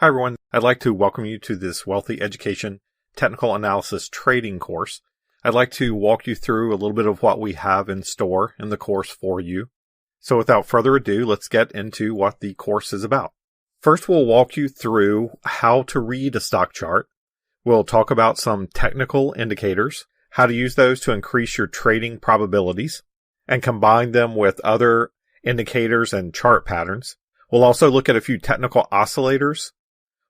Hi everyone, I'd like to welcome you to this Wealthy Education Technical Analysis Trading course. I'd like to walk you through a little bit of what we have in store in the course for you. So without further ado, let's get into what the course is about. First, we'll walk you through how to read a stock chart. We'll talk about some technical indicators, how to use those to increase your trading probabilities, and combine them with other indicators and chart patterns. We'll also look at a few technical oscillators,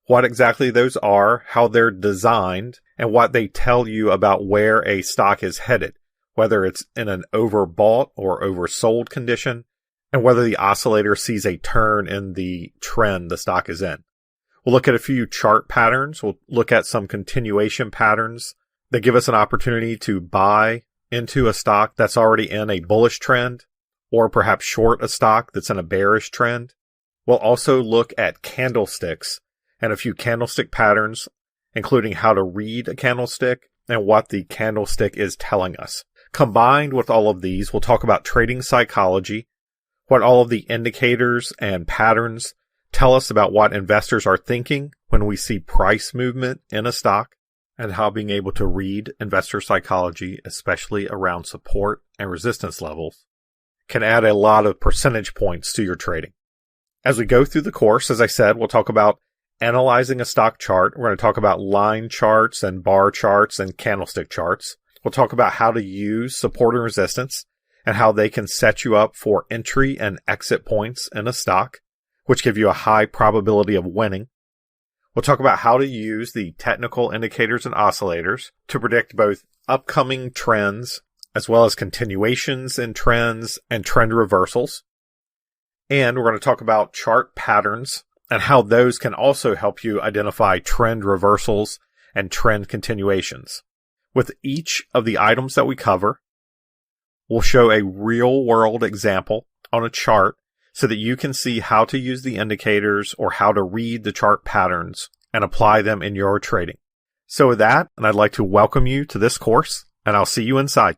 what exactly those are, how they're designed, and what they tell you about where a stock is headed, whether it's in an overbought or oversold condition, and whether the oscillator sees a turn in the trend the stock is in. We'll look at a few chart patterns. We'll look at some continuation patterns that give us an opportunity to buy into a stock that's already in a bullish trend, or perhaps short a stock that's in a bearish trend. We'll also look at candlesticks and a few candlestick patterns, including how to read a candlestick and what the candlestick is telling us. Combined with all of these, we'll talk about trading psychology, what all of the indicators and patterns tell us about what investors are thinking when we see price movement in a stock, and how being able to read investor psychology, especially around support and resistance levels, can add a lot of percentage points to your trading. As we go through the course, as I said, we'll talk about analyzing a stock chart. We're going to talk about line charts and bar charts and candlestick charts. We'll talk about how to use support and resistance and how they can set you up for entry and exit points in a stock, which give you a high probability of winning. We'll talk about how to use the technical indicators and oscillators to predict both upcoming trends as well as continuations in trends and trend reversals. And we're going to talk about chart patterns and how those can also help you identify trend reversals and trend continuations. With each of the items that we cover, we'll show a real-world example on a chart so that you can see how to use the indicators or how to read the chart patterns and apply them in your trading. So with that, and I'd like to welcome you to this course, and I'll see you inside.